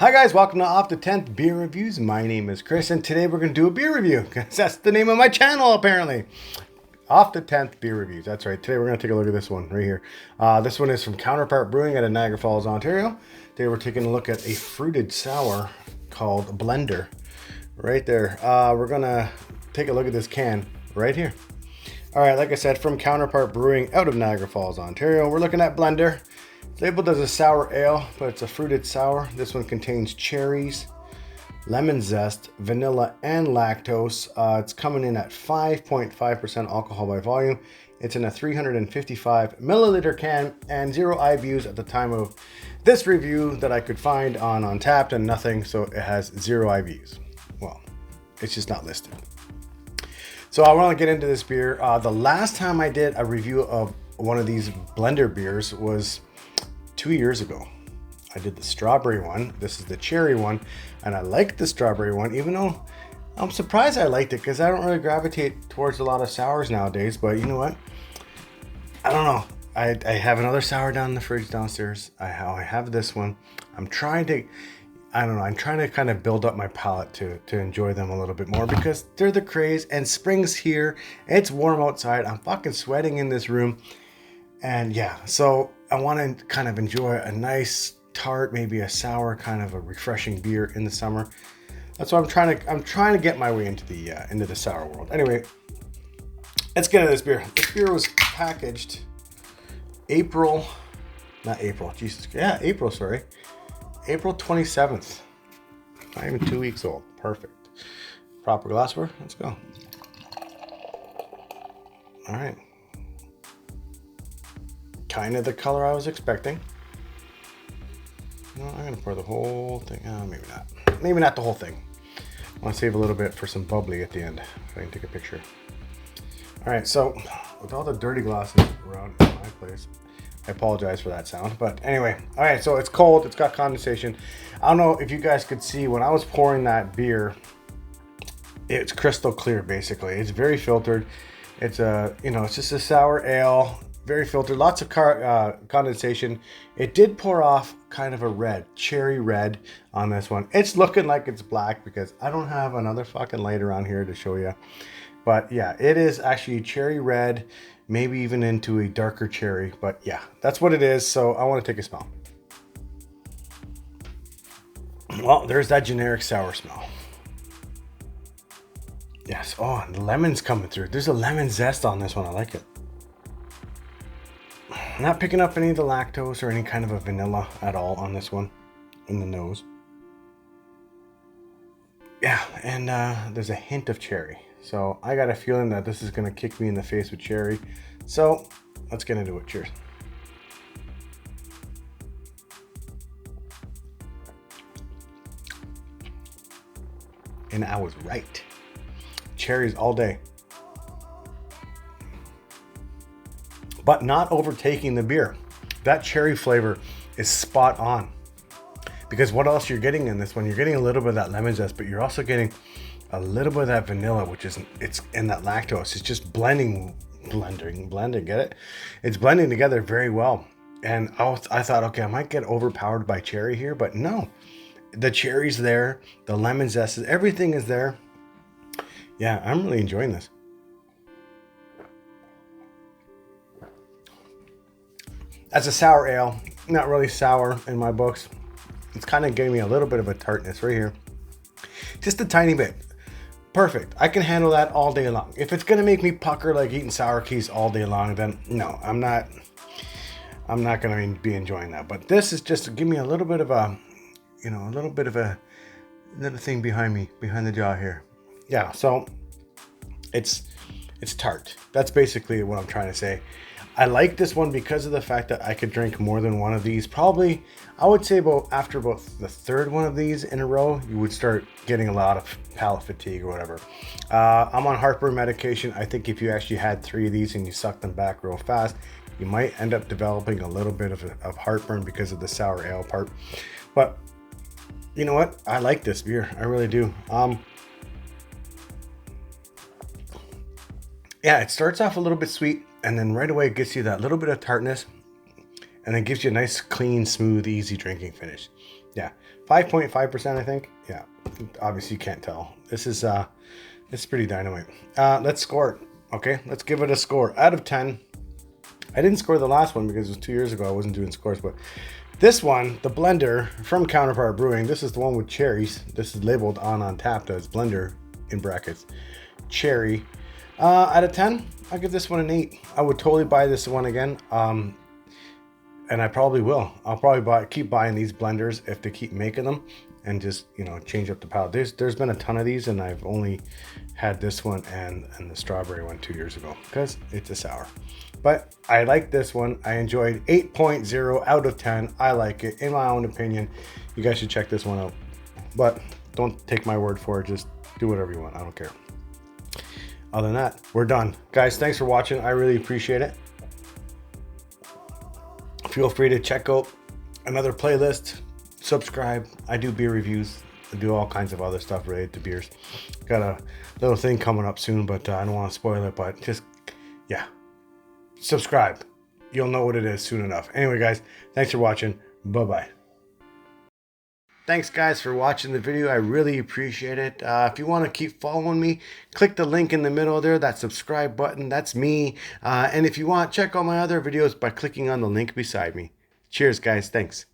Hi guys, welcome to Off the 10th Beer Reviews. My name is Chris and today we're going to do a beer review because that's the name of my channel apparently. Off the 10th Beer Reviews, that's right. Today we're going to take a look at this one right here. This one is from Counterpart Brewing out of Niagara Falls, Ontario. Today we're taking a look at a fruited sour called Blender. Right there. We're going to take a look at this can right here. Alright, like I said, from Counterpart Brewing out of Niagara Falls, Ontario. We're looking at Blender. It's labeled as a sour ale, but it's a fruited sour. This one contains cherries, lemon zest, vanilla, and lactose. It's coming in at 5.5% alcohol by volume. It's in a 355 milliliter can and 0 IBUs at the time of this review that I could find on Untappd and nothing, so it has 0 IBUs. Well, it's just not listed. So I want to get into this beer. The last time I did a review of one of these Blender beers was 2 years ago. I did the strawberry one. This is the cherry one, and I liked the strawberry one, even though I'm surprised I liked it because I don't really gravitate towards a lot of sours nowadays. But you know what? I don't know. I have another sour down in the fridge downstairs. I have this one. I'm trying to kind of build up my palate to enjoy them a little bit more because they're the craze and spring's here. It's warm outside. I'm fucking sweating in this room. And yeah, so I want to kind of enjoy a nice tart, maybe a sour, kind of a refreshing beer in the summer. That's what I'm trying to get my way into the sour world. Anyway, let's get into this beer. This beer was packaged April 27th. Not even 2 weeks old. Perfect. Proper glassware. Let's go. All right. Kind of the color I was expecting. No, I'm gonna pour the whole thing. Oh, maybe not. Maybe not the whole thing. I want to save a little bit for some bubbly at the end. If I can take a picture. All right. So with all the dirty glasses around my place, I apologize for that sound. But anyway, all right. So it's cold. It's got condensation. I don't know if you guys could see when I was pouring that beer. It's crystal clear. Basically, it's very filtered. It's it's just a sour ale. Very filtered, lots of condensation. It did pour off kind of a red, cherry red on this one. It's looking like it's black because I don't have another fucking light around here to show you. But yeah, it is actually cherry red, maybe even into a darker cherry. But yeah, that's what it is. So I want to take a smell. Well, there's that generic sour smell. Yes, oh, and the lemon's coming through. There's a lemon zest on this one. I like it. Not picking up any of the lactose or any kind of a vanilla at all on this one in the nose. Yeah, and there's a hint of cherry. So I got a feeling that this is going to kick me in the face with cherry. So let's get into it. Cheers. And I was right. Cherries all day. But not overtaking the beer. That cherry flavor is spot on. Because what else you're getting in this one? You're getting a little bit of that lemon zest, but you're also getting a little bit of that vanilla, it's in that lactose. It's just blending, get it? It's blending together very well. And I thought, okay, I might get overpowered by cherry here, but no. The cherry's there, the lemon zest, everything is there. Yeah, I'm really enjoying this. As a sour ale, not really sour in my books. It's kind of giving me a little bit of a tartness right here. Just a tiny bit. Perfect. I can handle that all day long. If it's going to make me pucker like eating sour keys all day long, then no, I'm not going to be enjoying that. But this is just to give me a little bit of a little thing behind me, behind the jaw here. Yeah, so it's tart. That's basically what I'm trying to say. I like this one because of the fact that I could drink more than one of these. Probably, I would say after the third one of these in a row, you would start getting a lot of palate fatigue or whatever. I'm on heartburn medication. I think if you actually had 3 of these and you suck them back real fast, you might end up developing a little bit of heartburn because of the sour ale part. But you know what? I like this beer. I really do. Yeah, it starts off a little bit sweet. And then right away it gets you that little bit of tartness and then gives you a nice, clean, smooth, easy drinking finish. Yeah, 5.5%, I think. Yeah, obviously you can't tell. This is it's pretty dynamite. Let's score it. Okay, let's give it a score out of 10. I didn't score the last one because it was 2 years ago. I wasn't doing scores, but this one, the blender from Counterpart Brewing, this is the one with cherries. This is labeled on tap as blender in brackets. Cherry. Out of 10, I'll give this one an 8. I would totally buy this one again. And I probably will. I'll probably keep buying these blenders if they keep making them, and just, you know, change up the palette. There's been a ton of these, and I've only had this one and the strawberry one 2 years ago because it's a sour. But I like this one. I enjoyed 8.0 out of 10. I like it, in my own opinion. You guys should check this one out. But don't take my word for it. Just do whatever you want. I don't care. Other than that, we're done. Guys, thanks for watching. I really appreciate it. Feel free to check out another playlist. Subscribe. I do beer reviews. I do all kinds of other stuff related to beers. Got a little thing coming up soon, but I don't want to spoil it. But just, yeah. Subscribe. You'll know what it is soon enough. Anyway, guys, thanks for watching. Bye-bye. Thanks, guys, for watching the video. I really appreciate it. If you want to keep following me, click the link in the middle there, that subscribe button. That's me. And if you want, check out my other videos by clicking on the link beside me. Cheers, guys. Thanks.